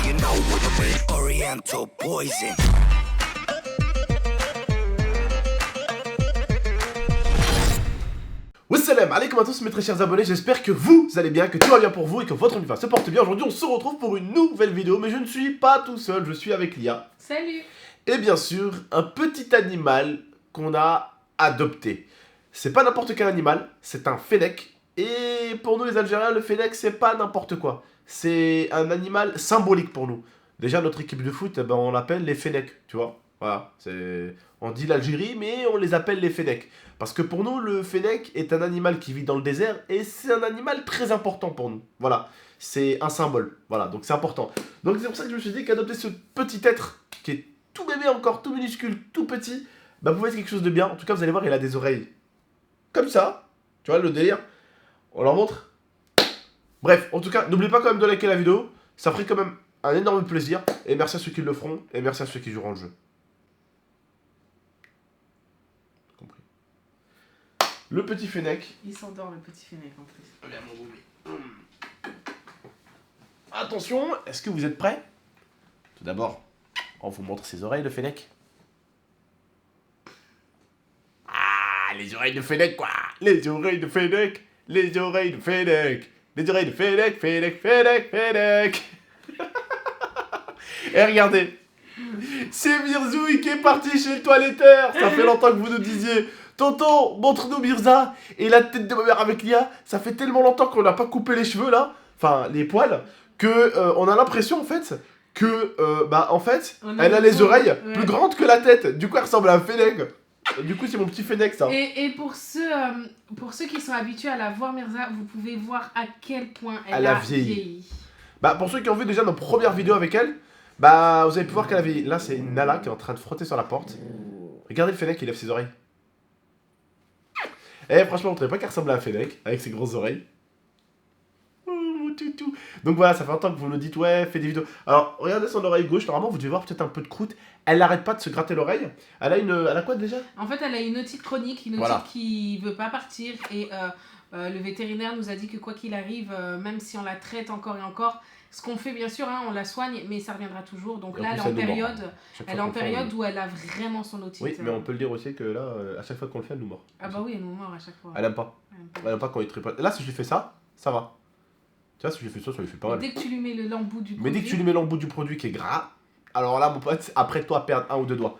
you know what I mean. Oriental poison. Wassalam alaikum à tous mes très chers abonnés, j'espère que vous allez bien, que tout va bien pour vous et que votre vie se porte bien. Aujourd'hui on se retrouve pour une nouvelle vidéo, mais je ne suis pas tout seul, je suis avec Lia. Salut. Et bien sûr, un petit animal qu'on a adopté. C'est pas n'importe quel animal, c'est un fennec. Et pour nous les Algériens, le fennec c'est pas n'importe quoi. C'est un animal symbolique pour nous. Déjà notre équipe de foot, on l'appelle les fennecs, tu vois. Voilà, on dit l'Algérie, mais on les appelle les fennecs. Parce que pour nous, le fennec est un animal qui vit dans le désert et c'est un animal très important pour nous. Voilà, c'est un symbole. Voilà, donc c'est important. Donc c'est pour ça que je me suis dit qu'adopter ce petit être qui est tout bébé encore, tout minuscule, tout petit, bah pouvait être quelque chose de bien. En tout cas, vous allez voir, il a des oreilles comme ça. Tu vois le délire? On leur montre. Bref, en tout cas, n'oubliez pas quand même de liker la vidéo. Ça ferait quand même un énorme plaisir. Et merci à ceux qui le feront et merci à ceux qui joueront le jeu. Compris. Le petit fennec. Il s'endort, le petit fennec en plus. Viens, mon bébé. Attention, est-ce que vous êtes prêts? Tout d'abord, on vous montre ses oreilles de fennec. Ah, les oreilles de fennec, quoi. Les oreilles de fennec. Les oreilles de fennec. Les oreilles de fennec, fennec, fennec, fennec. Et regardez, c'est Mirzouille qui est parti chez le toiletteur. Ça fait longtemps que vous nous disiez, tonton, montre-nous Mirza. Et la tête de ma mère avec Lia, ça fait tellement longtemps qu'on n'a pas coupé les cheveux là, enfin les poils, que on a l'impression en fait que, en fait, elle a les oreilles plus grandes que la tête. Du coup, elle ressemble à un fennec. Du coup, c'est mon petit fennec ça. Et pour ceux qui sont habitués à la voir, Mirza, vous pouvez voir à quel point elle a a vieilli. Bah, pour ceux qui ont vu déjà nos premières vidéos avec elle, bah, vous avez pu voir qu'elle a vieilli. Là, c'est Nala qui est en train de frotter sur la porte. Regardez le fennec, il lève ses oreilles. Eh, franchement, vous trouvez pas qu'elle ressemble à un fennec avec ses grosses oreilles? Oh, mon toutou. Donc voilà, ça fait longtemps que vous nous dites, ouais, fais des vidéos. Alors, regardez son oreille gauche, normalement, vous devez voir peut-être un peu de croûte. Elle n'arrête pas de se gratter l'oreille. Elle a quoi déjà? En fait, elle a une otite chronique, une otite qui veut pas partir. Et le vétérinaire nous a dit que quoi qu'il arrive, même si on la traite encore et encore, ce qu'on fait bien sûr, hein, on la soigne, mais ça reviendra toujours. Donc là, elle est en période où elle a vraiment son otite. Oui, mais on peut le dire aussi que là, à chaque fois qu'on le fait, elle nous mord. Ah bah oui, elle nous mord à chaque fois. Elle aime pas. Elle aime pas quand il tripote. Là, si je lui fais ça, ça va. Tu vois, si je lui fais ça lui fait pas mal. Dès que tu lui mets l'embout du produit. Mais dès que tu lui mets l'embout du produit qui est gras, alors là, mon pote, apprête-toi à perdre un ou deux doigts.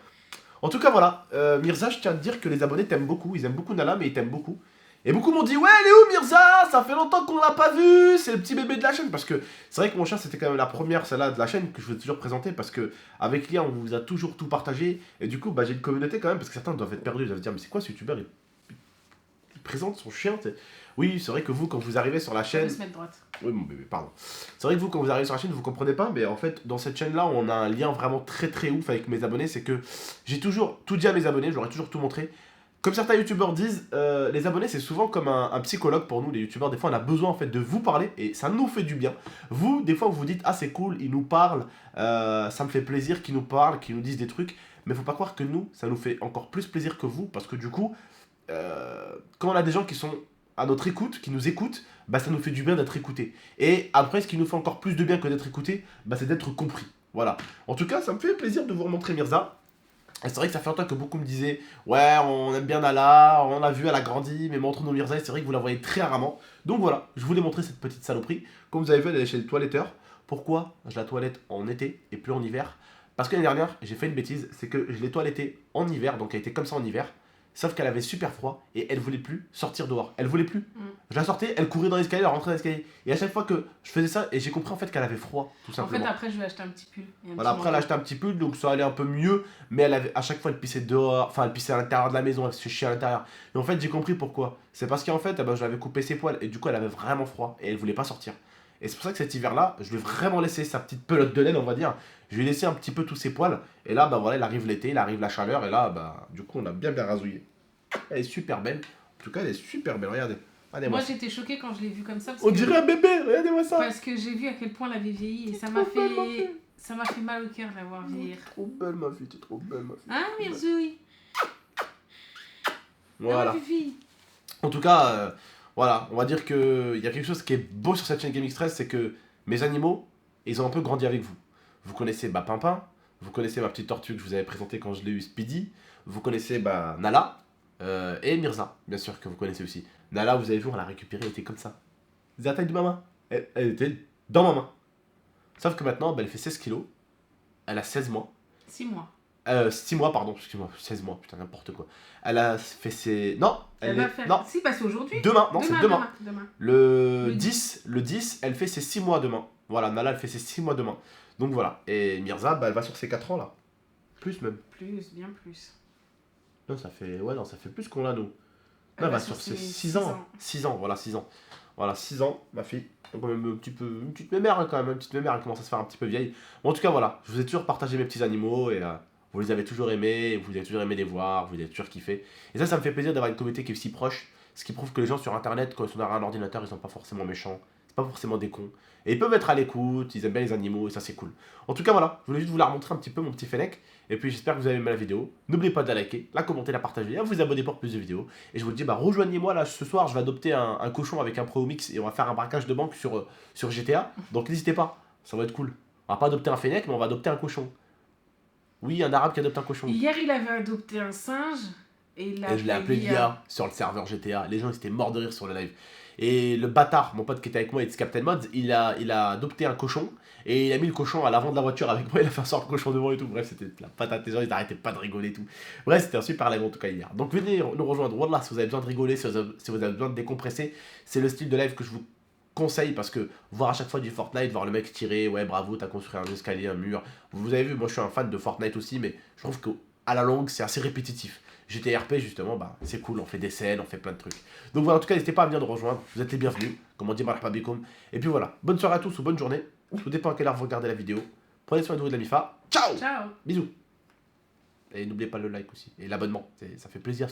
En tout cas, voilà. Mirza, je tiens à te dire que les abonnés t'aiment beaucoup. Ils aiment beaucoup Nala, mais ils t'aiment beaucoup. Et beaucoup m'ont dit, ouais, elle est où Mirza? Ça fait longtemps qu'on l'a pas vu. C'est le petit bébé de la chaîne. Parce que c'est vrai que mon chat, c'était quand même la première, celle-là, de la chaîne que je veux toujours présenter. Parce que avec Lia, on vous a toujours tout partagé. Et du coup, j'ai une communauté quand même. Parce que certains doivent être perdus. Ils doivent se dire, mais c'est quoi ce youtubeur? Il présente son chien, t'sais. Oui, c'est vrai que vous, quand vous arrivez sur la chaîne... Oui, mon bébé, pardon. C'est vrai que vous, quand vous arrivez sur la chaîne, vous comprenez pas, mais en fait, dans cette chaîne-là, on a un lien vraiment très très ouf avec mes abonnés. C'est que j'ai toujours tout dit à mes abonnés, je leur ai toujours tout montré. Comme certains youtubeurs disent, les abonnés, c'est souvent comme un psychologue pour nous, les youtubeurs. Des fois, on a besoin en fait de vous parler et ça nous fait du bien. Vous, des fois, vous vous dites, ah, c'est cool, ils nous parlent, ça me fait plaisir qu'ils nous parlent, qu'ils nous disent des trucs. Mais faut pas croire que nous, ça nous fait encore plus plaisir que vous, parce que du coup, quand on a des gens qui sont à notre écoute, qui nous écoutent, ça nous fait du bien d'être écoutés. Et après, ce qui nous fait encore plus de bien que d'être écoutés, c'est d'être compris. Voilà. En tout cas, ça me fait plaisir de vous remontrer Mirza. Et c'est vrai que ça fait longtemps que beaucoup me disaient, ouais, on aime bien Nala, on l'a vu, elle a grandi, mais montre-nous Mirza. Et c'est vrai que vous la voyez très rarement. Donc voilà, je voulais montrer cette petite saloperie. Comme vous avez vu, elle est chez le toiletteur. Pourquoi je la toilette en été et plus en hiver? Parce que l'année dernière, j'ai fait une bêtise, c'est que je l'ai toilettée en hiver, donc elle était comme ça en hiver. Sauf qu'elle avait super froid et elle voulait plus sortir dehors. Elle voulait plus. Je la sortais, elle courait dans l'escalier, elle rentrait dans l'escalier. Et à chaque fois que je faisais ça, et j'ai compris en fait qu'elle avait froid, tout simplement. En fait, après, je lui ai acheté un petit pull. Voilà, après, elle a acheté un petit pull, donc ça allait un peu mieux. Mais elle avait, à chaque fois, elle pissait dehors, enfin, elle pissait à l'intérieur de la maison, elle se chiait à l'intérieur. Et en fait, j'ai compris pourquoi. C'est parce qu'en fait, je l'avais coupé ses poils et du coup, elle avait vraiment froid et elle voulait pas sortir. Et c'est pour ça que cet hiver-là, je lui ai vraiment laissé sa petite pelote de laine, on va dire. Je lui ai laissé un petit peu tous ses poils. Et là, voilà, il arrive l'été, il arrive la chaleur. Et là, du coup, on a bien rasouillé. Elle est super belle. En tout cas, elle est super belle. Regardez. Moi, j'étais choquée quand je l'ai vue comme ça. On dirait un bébé. Regardez-moi ça. Parce que j'ai vu à quel point elle avait vieilli. Et ça m'a fait mal au cœur de la voir vieillir. Trop belle, ma fille. T'es trop belle, ma fille. Hein, Mirzoui? Voilà. En tout cas, voilà. On va dire qu'il y a quelque chose qui est beau sur cette chaîne Gaming Stress. C'est que mes animaux, ils ont un peu grandi avec vous. vous connaissez Pimpin, vous connaissez ma petite tortue que je vous avais présentée quand je l'ai eu, Speedy, vous connaissez Nala, et Mirza, bien sûr que vous connaissez aussi. Nala, vous avez vu, on l'a récupérée, elle était comme ça. Vous avez la taille de ma main. Elle était dans ma main. Sauf que maintenant, elle fait 16 kilos, elle a 16 mois. 6 mois. 6 mois, pardon, excuse-moi, 16 mois, putain, n'importe quoi. Elle a fait ses... Non, Elle va faire... Non, Si, bah c'est aujourd'hui. demain, non, c'est demain. Demain. Le 10, elle fait ses 6 mois demain. Voilà, Nala, elle fait ses 6 mois demain. Donc voilà, et Mirza, elle va sur ses 4 ans, là. Plus même. Plus, bien plus. Non, ça fait... Ouais, non, ça fait plus qu'on l'a, nous. Elle Elle va va sur ses 6 ans. 6 ans, voilà, 6 ans. Voilà, 6 ans, ma fille. Donc quand même une petite mémère, hein, quand même. Une petite mémère, elle commence à se faire un petit peu vieille. Bon, en tout cas, voilà, je vous ai toujours partagé mes petits animaux, et... vous les avez toujours aimés, vous avez toujours aimé les voir, vous les avez toujours kiffé. Et ça me fait plaisir d'avoir une communauté qui est si proche, ce qui prouve que les gens sur internet, quand ils sont derrière un ordinateur, ils sont pas forcément méchants, c'est pas forcément des cons. Et ils peuvent être à l'écoute, ils aiment bien les animaux, et ça c'est cool. En tout cas voilà, je voulais juste vous la remontrer un petit peu mon petit Fennec, et puis j'espère que vous avez aimé la vidéo. N'oubliez pas de la liker, la commenter, la partager, à vous abonner pour plus de vidéos. Et je vous dis, rejoignez-moi là ce soir, je vais adopter un cochon avec un Pro Mix, et on va faire un braquage de banque sur GTA, donc n'hésitez pas, ça va être cool. On va pas adopter un Fennec, mais on va adopter un cochon. Oui, un arabe qui adopte un cochon. Hier, il avait adopté un singe et je l'ai appelé Lia sur le serveur GTA. Les gens ils étaient morts de rire sur le live. Et le bâtard, mon pote qui était avec moi, It's Captain Mods, il a adopté un cochon et il a mis le cochon à l'avant de la voiture avec moi. Il a fait sortir le cochon devant et tout. Bref, c'était la patate. Les gens ils arrêtaient pas de rigoler et tout. Bref, c'était un super live en tout cas hier. Donc venez nous rejoindre. Wallah, si vous avez besoin de rigoler, si vous avez besoin de décompresser, c'est le style de live que je vous conseille parce que voir à chaque fois du Fortnite, voir le mec tirer, ouais bravo, t'as construit un escalier, un mur. Vous avez vu, moi je suis un fan de Fortnite aussi, mais je trouve qu'à la longue c'est assez répétitif. GTRP justement, c'est cool, on fait des scènes, on fait plein de trucs. Donc voilà, en tout cas n'hésitez pas à venir nous rejoindre, vous êtes les bienvenus, comme on dit marhaba bikoum. Et puis voilà, bonne soirée à tous ou bonne journée, tout dépend à quelle heure vous regardez la vidéo. Prenez soin de vous et de la MIFA, ciao. Ciao. Bisous. Et n'oubliez pas le like aussi, et l'abonnement, ça fait plaisir.